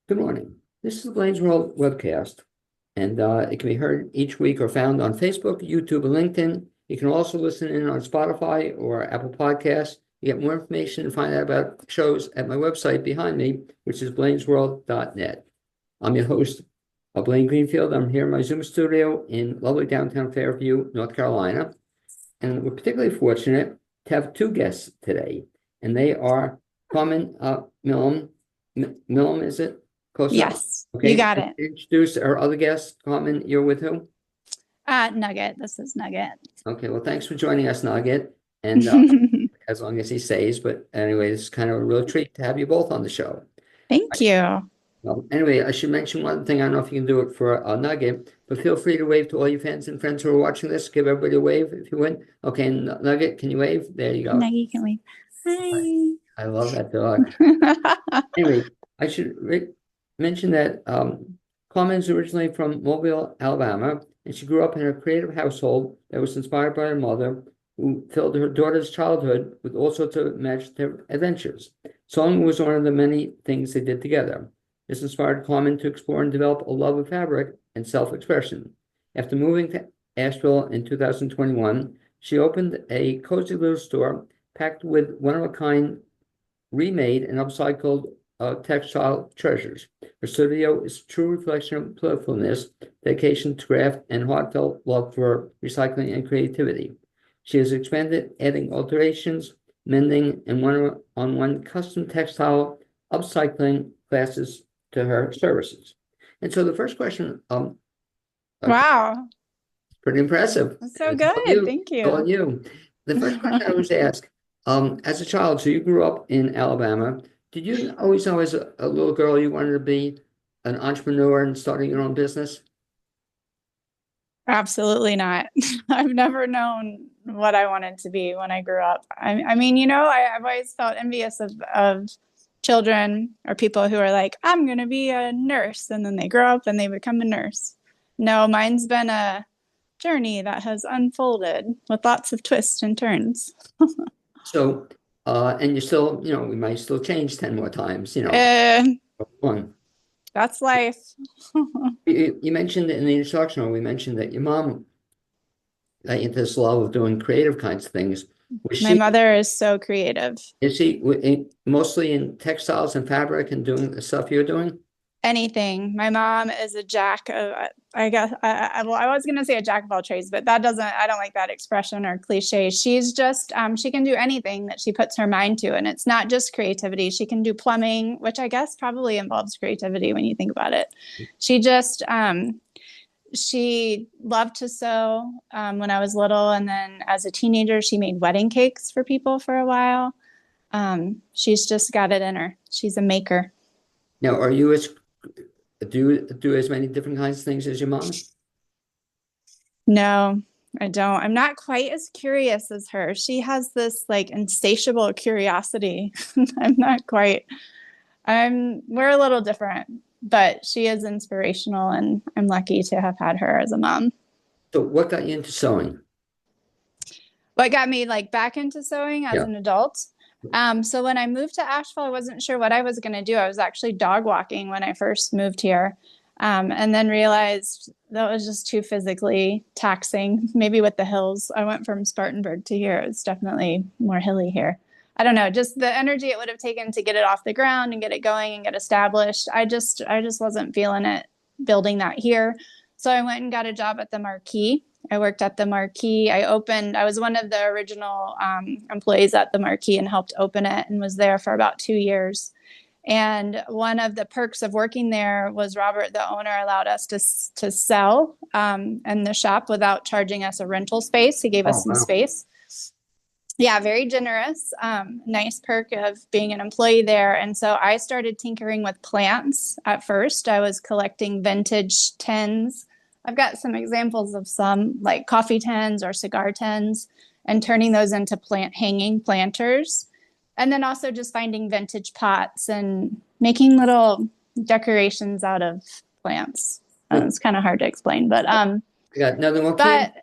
Good morning. This is the Blaine's World webcast, and it can be heard each week or found on Facebook, YouTube, and LinkedIn. You can also listen in on Spotify or Apple Podcasts. You get more information and find out about shows at my website behind me, which is blainesworld.net. I'm your host, Blaine Greenfield. I'm here in my Zoom studio in lovely downtown Fairview, North Carolina, and we're particularly fortunate to have two guests today, and they are Karmen Milham. Milham, is it? Close enough? Yes, you Okay. got it. Introduce our other guest. Carmen, you're with who? Nugget. This is Nugget. Okay. Well, thanks for joining us, Nugget. And as long as he stays. But anyway, it's kind of a real treat to have you both on the show. Thank you. Well, anyway, I should mention one thing. I don't know if you can do it for Nugget, but feel free to wave to all your fans and friends who are watching this. Give everybody a wave if you would. Okay, Nugget, can you wave? There you go. Nugget, can we? I love that dog. Hi. Anyway, I should mention that Carmen is originally from Mobile, Alabama, and she grew up in a creative household that was inspired by her mother, who filled her daughter's childhood with all sorts of imaginative adventures. Sewing was one of the many things they did together. This inspired Carmen to explore and develop a love of fabric and self-expression. After moving to Asheville in 2021, she opened a cozy little store packed with one-of-a-kind remade and upcycled textile treasures. Her studio is a true reflection of playfulness, dedication to craft, and heartfelt love for recycling and creativity. She has expanded, adding alterations, mending, and one-on-one custom textile upcycling classes to her services. And so the first question, Wow. pretty impressive. That's so good. Thank you. On you. The first question I always ask, as a child, so you grew up in Alabama. Did you always know as a little girl you wanted to be an entrepreneur and starting your own business? Absolutely not. I've never known what I wanted to be when I grew up. I mean, I've always felt envious of children or people who are like, I'm going to be a nurse. And then they grow up and they become a nurse. No, mine's been a journey that has unfolded with lots of twists and turns. So, and you still, we might still change 10 more times, one. That's life. You mentioned in the introduction, or we mentioned that your mom got into this love of doing creative kinds of things. My mother is so creative. Is she mostly in textiles and fabric and doing the stuff you're doing? Anything. My mom is a jack of, I guess, I was going to say a jack of all trades, but I don't like that expression or cliche. She's just, she can do anything that she puts her mind to. And it's not just creativity. She can do plumbing, which I guess probably involves creativity when you think about it. She just, she loved to sew when I was little. And then as a teenager, she made wedding cakes for people for a while. She's just got it in her. She's a maker. Now, are you do you do as many different kinds of things as your mom? No, I don't. I'm not quite as curious as her. She has this like insatiable curiosity. I'm not quite. We're a little different, but she is inspirational and I'm lucky to have had her as a mom. So what got you into sewing? What got me like back into sewing as an adult? So when I moved to Asheville, I wasn't sure what I was going to do. I was actually dog walking when I first moved here, and then realized that was just too physically taxing. Maybe with the hills, I went from Spartanburg to here. It's definitely more hilly here. I don't know, just the energy it would have taken to get it off the ground and get it going and get established. I just wasn't feeling it building that here. So I went and got a job at the Marquee. I worked at the Marquee. I was one of the original employees at the Marquee and helped open it and was there for about 2 years. And one of the perks of working there was Robert, the owner, allowed us to sell in the shop without charging us a rental space. He gave us some space. Yeah, very generous. Nice perk of being an employee there. And so I started tinkering with plants at first. I was collecting vintage tins. I've got some examples of some like coffee tins or cigar tins and turning those into hanging planters. And then also just finding vintage pots and making little decorations out of plants. It's kind of hard to explain, but Yeah, now the Marquee, but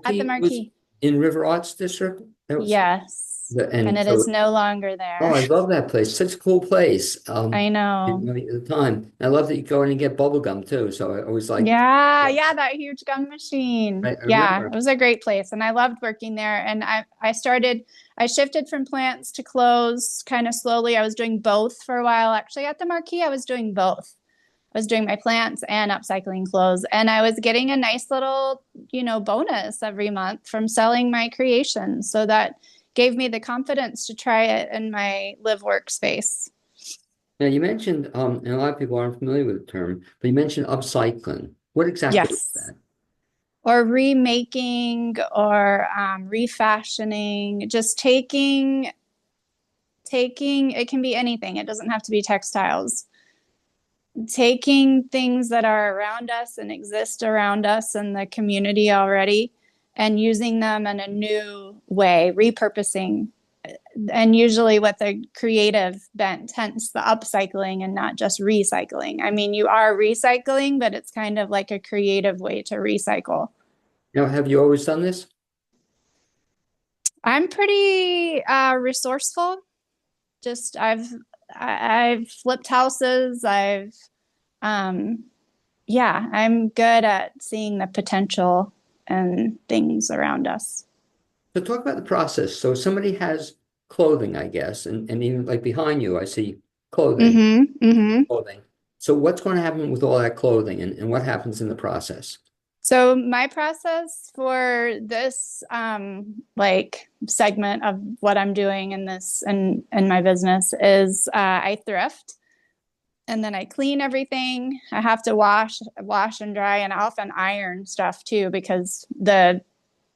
at the Marquee. In River Arts District? Yes. and And it so, is no longer oh, there. I love that place. Such a cool place. I Didn't know. know you at the time. I love that you go in and get bubble gum too. So I always like, Yeah, yeah, that huge gun machine. I Yeah, remember. it was a great place and I loved working there. And I shifted from plants to clothes kind of slowly. I was doing both for a while. Actually, at the Marquee, I was doing both. I was doing my plants and upcycling clothes. And I was getting a nice little, bonus every month from selling my creations. So that gave me the confidence to try it in my live workspace. Now you mentioned, and a lot of people aren't familiar with the term, but you mentioned upcycling. What exactly is Yes. that? Or remaking or refashioning, just taking it can be anything. It doesn't have to be textiles. Taking things that are around us and exist around us in the community already and using them in a new way, repurposing, and usually with a creative bent, hence the upcycling and not just recycling. I mean, you are recycling, but it's kind of like a creative way to recycle. Now, have you always done this? I'm pretty resourceful. Just I've flipped houses. Um, yeah, I'm good at seeing the potential and things around us. So talk about the process. So somebody has clothing, I guess, and even like behind you, I see clothing, Mm-hmm. Mm-hmm. clothing. So what's going to happen with all that clothing and what happens in the process? So my process for this like segment of what I'm doing in this and my business is I thrift and then I clean everything. I have to wash and dry, and I often iron stuff too because the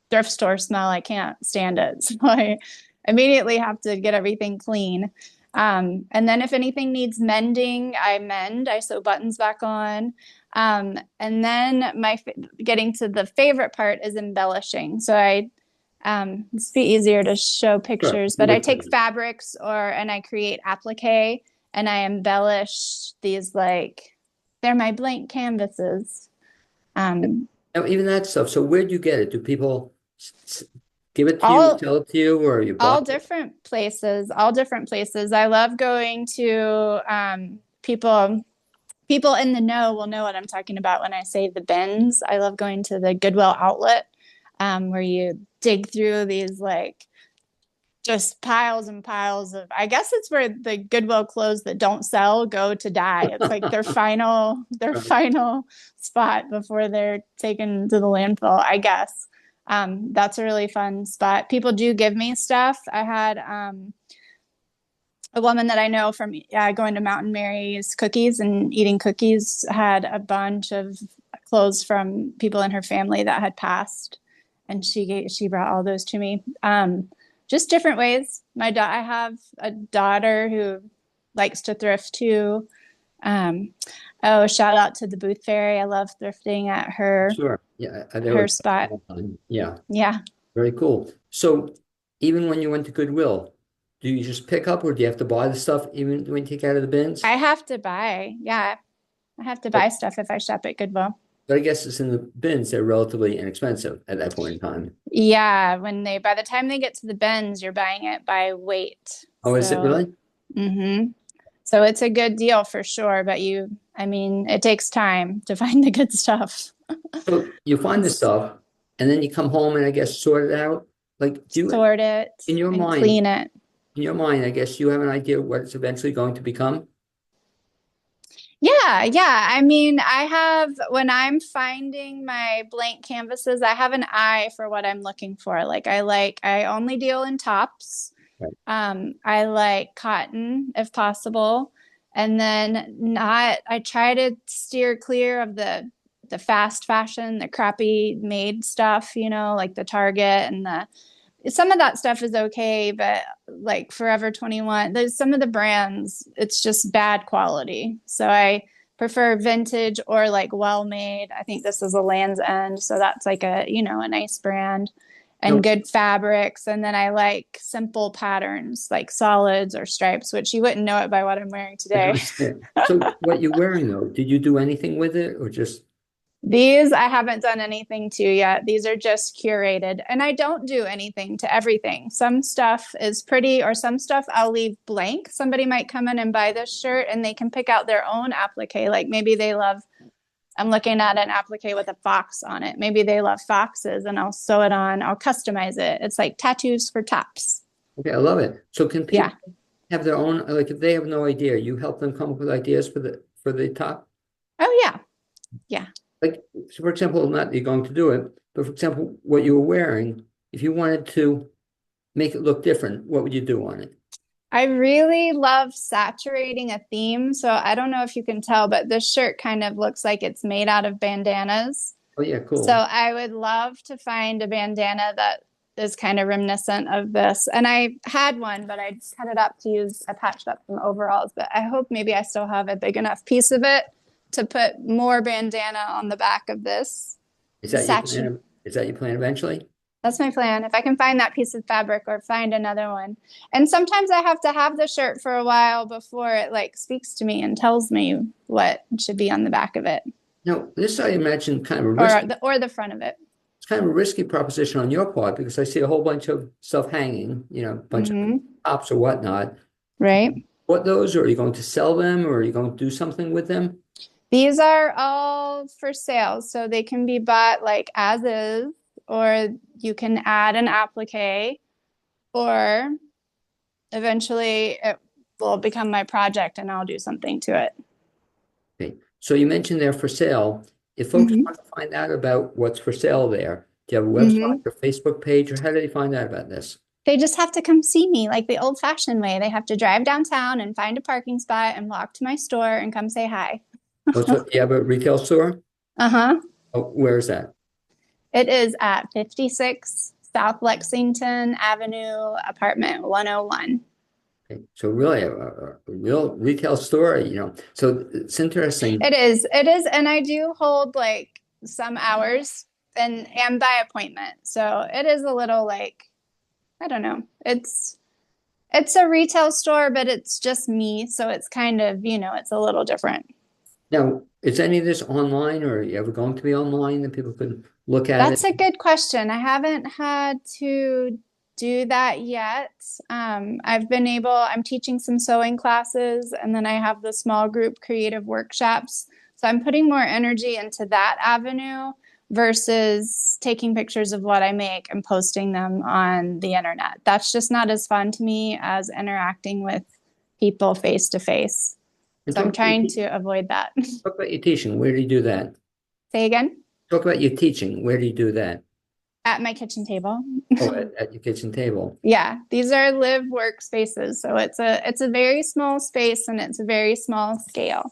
thrift store smell, I can't stand it. So I immediately have to get everything clean. And then if anything needs mending, I mend. I sew buttons back on. And then getting to the favorite part is embellishing. So it's be easier to show Sure. pictures, but I With take fabrics and I create applique and I embellish these like they're my blank canvases. Um, now, even that stuff. So where do you get it? Do people give it to you, all sell it to you, or you buy it? all different places. I love going to people in the know will know what I'm talking about when I say the bins. I love going to the Goodwill outlet, where you dig through these like just piles and piles of, I guess it's where the Goodwill clothes that don't sell go to die. It's like their Right. final spot before they're taken to the landfill, I guess. That's a really fun spot. People do give me stuff. I had a woman that I know from going to Mountain Mary's Cookies and eating cookies had a bunch of clothes from people in her family that had passed, and she brought all those to me. Just different ways. I have a daughter who likes to thrift too. Um, oh, shout out to the Booth Fairy. I love thrifting at Sure. Yeah, there her was spot. all the time. Yeah, Yeah, very cool. So even when you went to Goodwill, do you just pick up or do you have to buy the stuff even when you take out of the bins? I have to buy. Yeah, I have to But, buy stuff if I shop at Goodwill. but I guess it's in the bins, they're relatively inexpensive at that point in time. Yeah, by the time they get to the bins, you're buying it by weight. Oh, is it So, really? hmm so it's a good deal for sure, but I mean, it takes time to find the good stuff. So you find the stuff and then you come home and I guess sort it out. Like do you Sort it in your and mind, clean it. I guess you have an idea of what it's eventually going to become? Yeah, yeah. I mean, when I'm finding my blank canvases, I have an eye for what I'm looking for. I only deal in tops. Right. I like cotton if possible. And then I try to steer clear of the fast fashion, the crappy made stuff, like the Target and some of that stuff is okay, but like Forever 21, there's some of the brands, it's just bad quality. So I prefer vintage or like well made. I think this is a Land's End, so that's like a nice brand and No, good fabrics. And then I like simple patterns like solids or stripes, which you wouldn't know it by what I'm wearing I today. understand. So what you're wearing though, did you do anything with it or just These I haven't done anything to yet. These are just curated. And I don't do anything to everything. Some stuff is pretty, or some stuff I'll leave blank. Somebody might come in and buy this shirt and they can pick out their own applique. Like maybe they love, I'm looking at an applique with a fox on it. Maybe they love foxes and I'll sew it on. I'll customize it. It's like tattoos for tops. Okay, I love it. So can people Yeah. have their own, like if they have no idea, you help them come up with ideas for the top? Oh, yeah. Yeah. Like, so for example, not that you're going to do it, but for example, what you were wearing, if you wanted to make it look different, what would you do on it? I really love saturating a theme. So I don't know if you can tell, but this shirt kind of looks like it's made out of bandanas. Oh yeah, So cool. I would love to find a bandana that is kind of reminiscent of this. And I had one, but I just cut it up to use, I patched up some overalls, but I hope maybe I still have a big enough piece of it to put more bandana on the back of this. Is that your Satin. plan? Is that your plan eventually? That's my plan. If I can find that piece of fabric or find another one. And sometimes I have to have the shirt for a while before it like speaks to me and tells me what should be on the back of it. No, this I imagine kind of a Or the front of it. it's kind of a risky proposition on your part because I see a whole bunch of stuff hanging, you know, a bunch of tops or whatnot. Right. What those, or are you going to sell them, or are you going to do something with them? These are all for sale, so they can be bought like as is, or you can add an applique, or eventually it will become my project and I'll do something to it. Okay. So you mentioned they're for sale. If folks want to find out about what's for sale there, do you have a website or Facebook page, or how do they find out about this? They just have to come see me like the old-fashioned way. They have to drive downtown and find a parking spot and walk to my store and come say hi. Also, you have a retail store? Uh-huh. Oh, where is that? It is at 56 South Lexington Avenue, apartment 101. Okay. So really a real retail store, you know. So it's interesting. It is. It is. And I do hold like some hours and by appointment. So it is a little like, I don't know. It's a retail store, but it's just me. So it's kind of, it's a little different. Now, is any of this online, or are you ever going to be online that people could look at That's it? a good question. I haven't had to do that yet. I'm teaching some sewing classes, and then I have the small group creative workshops. So I'm putting more energy into that avenue versus taking pictures of what I make and posting them on the internet. That's just not as fun to me as interacting with people face to face. And So I'm trying to avoid that. talk about your teaching. Where do you do that? Say again? Talk about your teaching. Where do you do that? At my kitchen table. Oh, at your kitchen table. Yeah, these are live workspaces. So it's a very small space and it's a very small scale.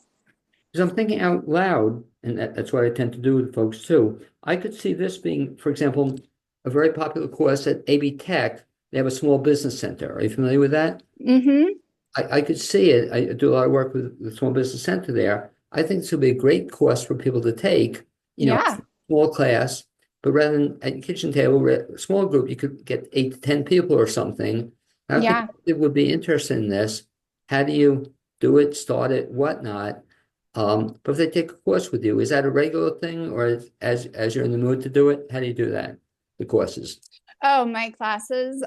Because I'm thinking out loud, and that's what I tend to do with folks too. I could see this being, for example, a very popular course at AB Tech. They have a small business center. Are you familiar with that? Mm-hmm. I could see it. I do a lot of work with the small business center there. I think this would be a great course for people to take, Yeah. small class, but rather than at your kitchen table, small group, you could get 8 to 10 people or something. I Yeah. think it would be interested in this. How do you do it, start it, whatnot? But if they take a course with you, is that a regular thing, or as you're in the mood to do it, how do you do that? The courses. Oh, my classes.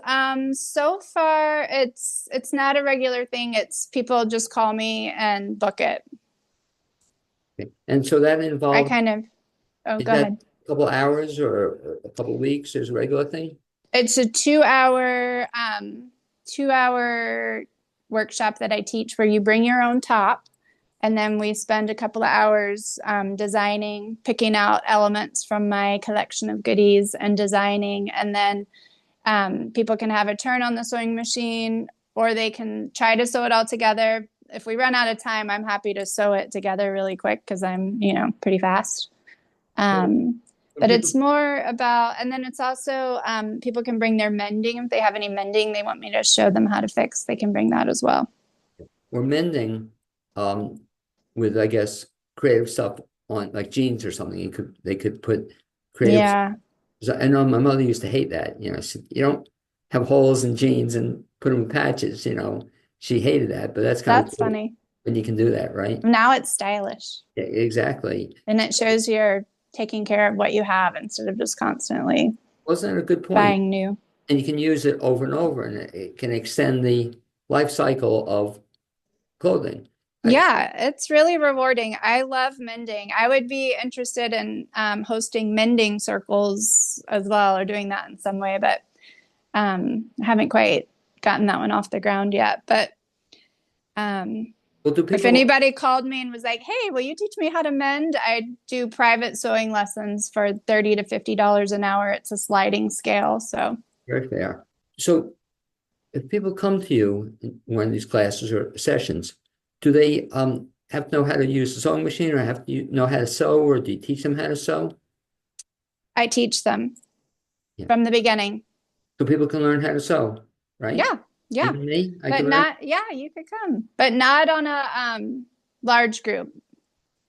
So far it's not a regular thing. It's people just call me and book it. Okay. And so that I involves, kind of, oh, is go that ahead. a couple hours or a couple weeks is a regular thing? It's a 2 hour workshop that I teach where you bring your own top. And then we spend a couple of hours designing, picking out elements from my collection of goodies and designing. And then people can have a turn on the sewing machine, or they can try to sew it all together. If we run out of time, I'm happy to sew it together really quick because I'm, pretty fast. But it's more about, and then it's also people can bring their mending. If they have any mending they want me to show them how to fix, they can bring that as well. We're mending with, I guess, creative stuff on like jeans or something. They could put creative. Yeah. I know my mother used to hate that. She said, you don't have holes in jeans and put them in patches. She hated that, but that's kind of That's cool funny. when you can do that, right? Now it's stylish. Yeah, exactly. And it shows your taking care of what you have instead of just constantly Wasn't that a good point? buying new. And you can use it over and over, and it can extend the life cycle of clothing. Yeah, it's really rewarding. I love mending. I would be interested in hosting mending circles as well, or doing that in some way, but I haven't quite gotten that one off the ground yet. But Well, do if people, anybody called me and was like, "Hey, will you teach me how to mend?" I'd do private sewing lessons for $30 to $50 an hour. It's a sliding scale, so very fair. So if people come to you in one of these classes or sessions, do they have to know how to use the sewing machine, or have to know how to sew, or do you teach them how to sew? I teach them Yeah. from the beginning. So people can learn how to sew, right? Yeah, yeah. Even me, I But can learn. not, yeah, you could come, but not on a large group,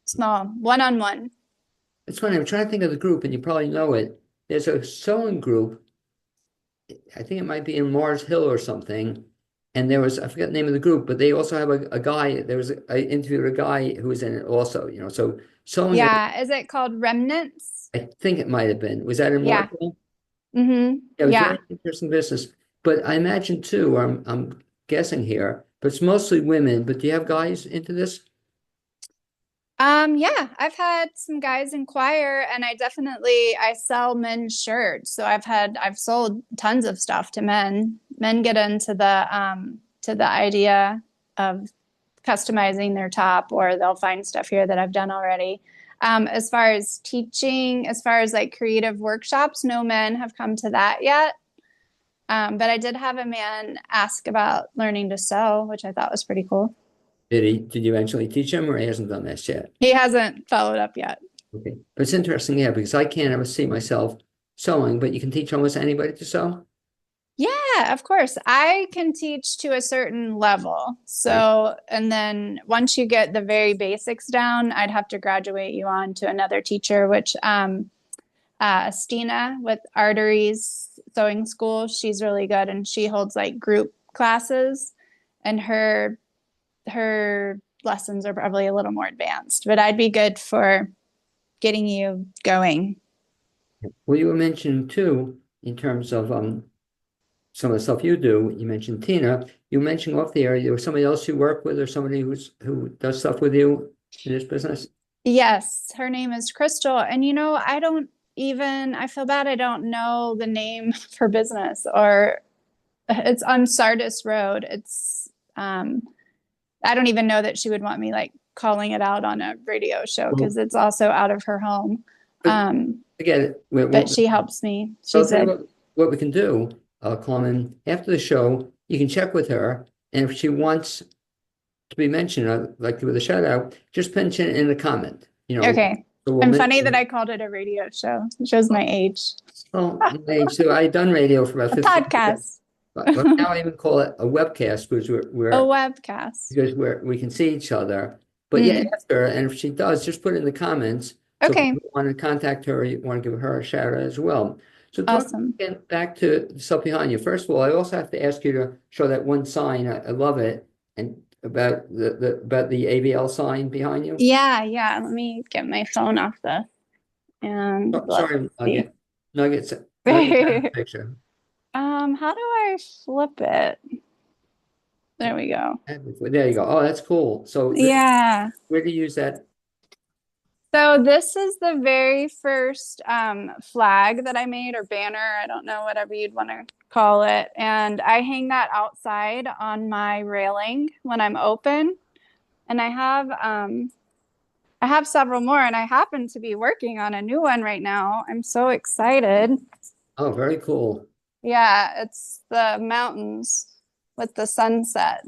small, one-on-one. It's funny, I'm trying to think of the group, and you probably know it. There's a sewing group. I think it might be in Mars Hill or something. And there was, I forget the name of the group, but they also have a guy. I interviewed a guy who was in it also, so sewing, Yeah, is it called Remnants? I think it might have been. Was that in Yeah. Mars Hill? Mm-hmm. Yeah, it was Yeah. very interesting business. But I imagine too, I'm guessing here, but it's mostly women. But do you have guys into this? Yeah, I've had some guys inquire, and I sell men's shirts. So I've sold tons of stuff to men. Men get into the idea of customizing their top, or they'll find stuff here that I've done already. As far as teaching, as far as like creative workshops, no men have come to that yet. But I did have a man ask about learning to sew, which I thought was pretty cool. Did you eventually teach him, or he hasn't done this yet? He hasn't followed up yet. Okay. But it's interesting, yeah, because I can't ever see myself sewing, but you can teach almost anybody to sew. Yeah, of course. I can teach to a certain level. So, and then once you get the very basics down, I'd have to graduate you on to another teacher, which Stina with Arteries Sewing School, she's really good, and she holds like group classes, and her lessons are probably a little more advanced, but I'd be good for getting you going. Well, you were mentioning too, in terms of some of the stuff you do. You mentioned Tina. You mentioned off the air, there was somebody else you work with, or somebody who does stuff with you in this business. Yes, her name is Crystal, and I feel bad I don't know the name of her business, or it's on Sardis Road. It's I don't even know that she would want me like calling it out on a radio show, because it's also out of her home. Again, But she helps me. I'll She's tell you a what we can do, Carmen. After the show, you can check with her, and if she wants to be mentioned, like with a shout out, just mention it in a comment. Okay. So we'll I'm funny mention that I called it a radio show. It shows my age. Oh, so I've done radio for about A 15 years. podcast. But now I even call it a webcast, because A webcast. we can see each other. But yeah, ask her, and if she does, just put it in the comments. So if Okay. you want to contact her, you want to give her a shout out as well. So talk Awesome. again back to the stuff behind you. First of all, I also have to ask you to show that one sign. I love it, and about the AVL sign behind you. Yeah, yeah. Let me get my phone off this. And Sorry, let's see. Nuggets out of picture. How do I flip it? There we go. There you go. Oh, that's cool. So Yeah. where do you use that? So this is the very first flag that I made, or banner. I don't know, whatever you'd want to call it. And I hang that outside on my railing when I'm open. And I have several more, and I happen to be working on a new one right now. I'm so excited. Oh, very cool. Yeah, it's the mountains with the sunset.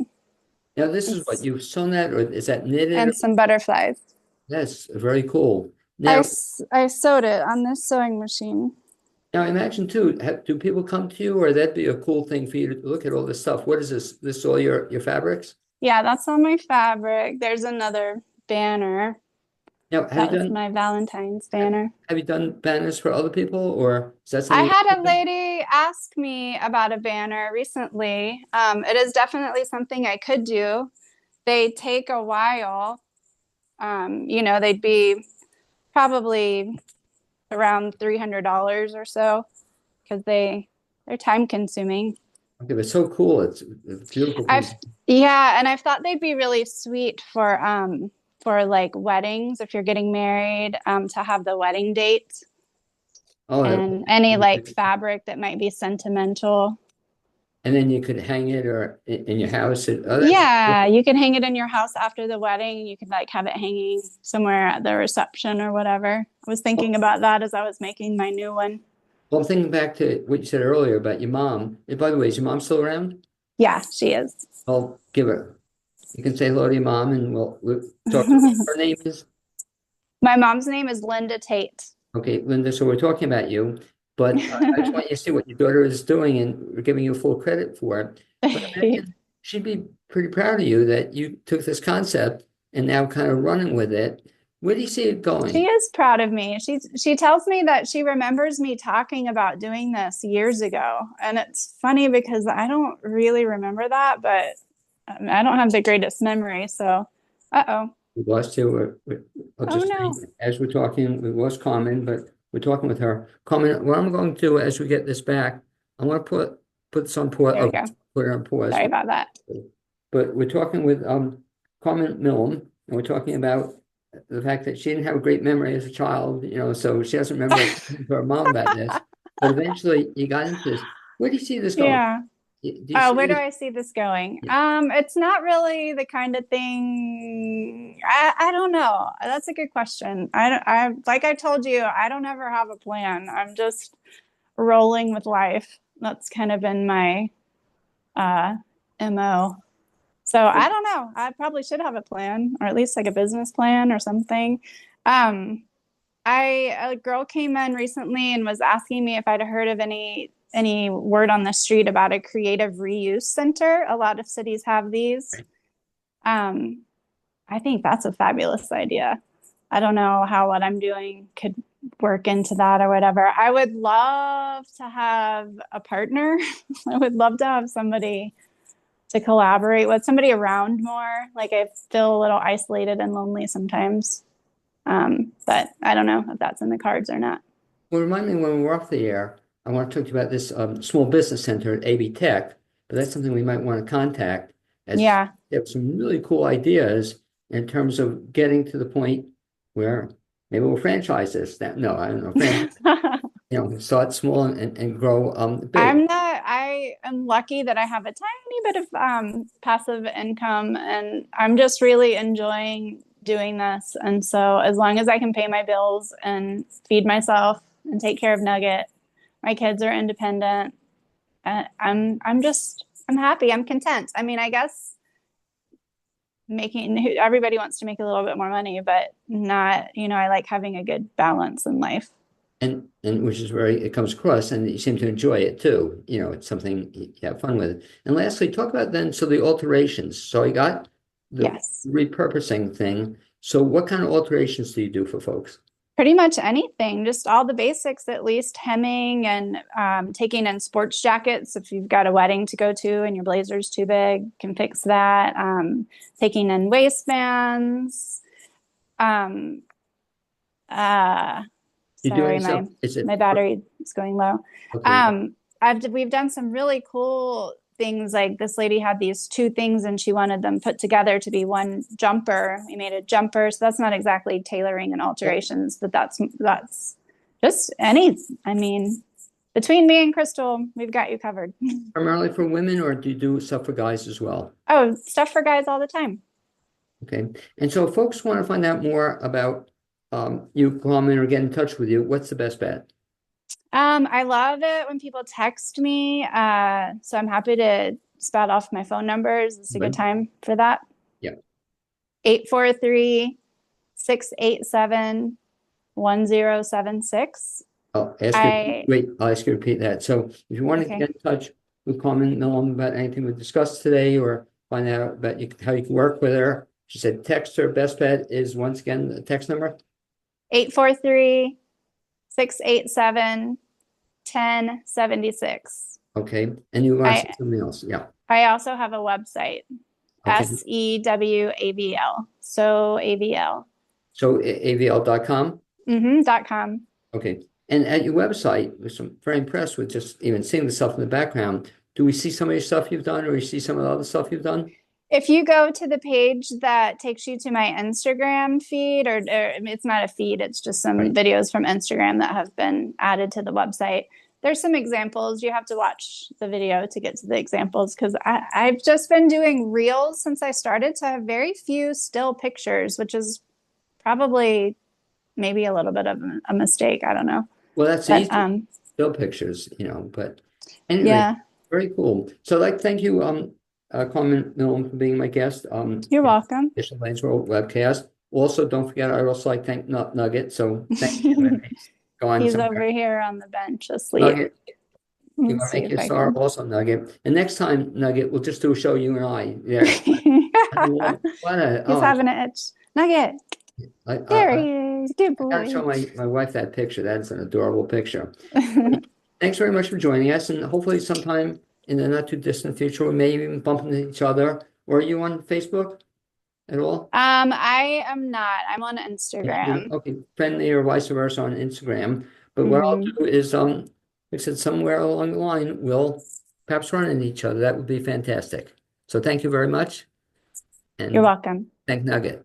Now, this is what you've sewn that, or is that knitted? And some butterflies. That's very cool. Now, I sewed it on this sewing machine. now imagine too, do people come to you, or that'd be a cool thing for you to look at all this stuff? What is this? This all your fabrics? Yeah, that's all my fabric. There's another banner. Now, That was my Valentine's banner. have you done banners for other people, or is that I something? had a lady ask me about a banner recently. It is definitely something I could do. They take a while. They'd be probably around $300 or so because they're time consuming. Okay, but so cool. It's beautiful I've piece. Yeah, and I thought they'd be really sweet for like weddings if you're getting married, to have the wedding date Oh, and any like fabric that might be sentimental. and then you could hang it or in your house. Oh, that's Yeah, you can hang it in your house after the wedding. You could like have it hanging somewhere at the reception or whatever. I was thinking about that as I was making my new one. well, I'm thinking back to what you said earlier about your mom. And by the way, is your mom still around? Yeah, she is. I'll give her. You can say hello to your mom, and we'll talk. Her name is My mom's name is Linda Tate. okay, Linda. So we're talking about you, but I just want you to see what your daughter is doing, and we're giving you full credit for it. But imagine she'd be pretty proud of you that you took this concept and now kind of running with it. Where do you see it She going? is proud of me. She tells me that she remembers me talking about doing this years ago. And it's funny because I don't really remember that, but I don't have the greatest memory. So, uh-oh. We lost you. I'll Oh just no. as we're talking, we lost Carmen, but we're talking with her. Carmen, what I'm going to do as we get this back, I'm going to put this on pause. There we Oh, go. put it on pause. Sorry about that. But we're talking with Karmen Milham, and we're talking about the fact that she didn't have a great memory as a child, so she doesn't remember talking to her mom about this. But eventually, you got into this. Where do you see this going? Yeah. Do you Oh, see where do this? I see this going? Yeah. It's not really the kind of thing. I don't know. That's a good question. I like I told you, I don't ever have a plan. I'm just rolling with life. That's kind of been my MO. So I don't know. I probably should have a plan, or at least like a business plan or something. Um, a girl came in recently and was asking me if I'd heard of any word on the street about a creative reuse center. A lot of cities have these. Um, I think that's a fabulous idea. I don't know how what I'm doing could work into that or whatever. I would love to have a partner. I would love to have somebody to collaborate with, somebody around more. Like I feel a little isolated and lonely sometimes. But I don't know if that's in the cards or not. Well, remind me when we're off the air, I want to talk to you about this small business center at AB Tech, but that's something we might want to contact as Yeah. they have some really cool ideas in terms of getting to the point where maybe we'll franchise this. No, I don't know. Start small and grow big. I am lucky that I have a tiny bit of passive income and I'm just really enjoying doing this. And so as long as I can pay my bills and feed myself and take care of Nugget, my kids are independent. I'm happy. I'm content. I mean, I guess everybody wants to make a little bit more money, but not, I like having a good balance in life. And which is where it comes across, and you seem to enjoy it too. It's something you have fun with. And lastly, talk about then, so the alterations. So I got the Yes. repurposing thing. So what kind of alterations do you do for folks? Pretty much anything, just all the basics, at least hemming and taking in sports jackets. If you've got a wedding to go to and your blazer's too big, can fix that. Taking in waistbands. Um, You do it Sorry, yourself? Is it my battery is going low. okay? We've done some really cool things. Like this lady had these two things and she wanted them put together to be one jumper. We made a jumper, so that's not exactly tailoring and alterations, but that's just I mean, between me and Crystal, we've got you covered. Primarily for women, or do you do stuff for guys as well? Oh, stuff for guys all the time. Okay. And so if folks want to find out more about you, Carmen, or get in touch with you, what's the best bet? I love it when people text me. So I'm happy to spout off my phone numbers. It's a good time for that. Yeah. 843-687-1076. I'll ask you to repeat that. So if you want to get in touch with Carmen Milham about anything we discussed today, or find out about how you can work with her, she said text her. Best bet is, once again, the text number. 843-687-1076. Okay. And you want to say something else? Yeah. I also have a website. Okay. SEWAVL. Sew AVL. So avl.com? .com. Okay. And at your website, which I'm very impressed with just even seeing the stuff in the background, do we see some of your stuff you've done or you see some of the other stuff you've done? If you go to the page that takes you to my Instagram feed, or it's not a feed, it's just some Right. videos from Instagram that have been added to the website. There's some examples. You have to watch the video to get to the examples because I've just been doing reels since I started, so I have very few still pictures, which is probably maybe a little bit of a mistake. I don't know. Well, that's But easy. Still pictures, but anyway, yeah, very cool. So I'd like to thank you, Karmen Milham, for being my guest, you're for welcome. this Blaine's World webcast. Also, don't forget, I also like thank Nugget. So thank you for letting me go on He's over somewhere. here on the bench asleep. Nugget, you Let's want to see make if your I star can. also, Nugget. And next time, Nugget, we'll just do a show, you and I. Yeah. What a, He's oh, having an itch. Nugget. I, There I, he is. Good I gotta boy. show my wife that picture. That's an adorable picture. Thanks very much for joining us, and hopefully sometime in the not too distant future, we may even bump into each other. Or are you on Facebook at all? I am not. I'm on Instagram. Okay, friendly or vice versa on Instagram. But what I'll Hmm. do is, like I said, somewhere along the line, we'll perhaps run into each other. That would be fantastic. So thank you very much, You're and welcome. thank Nugget.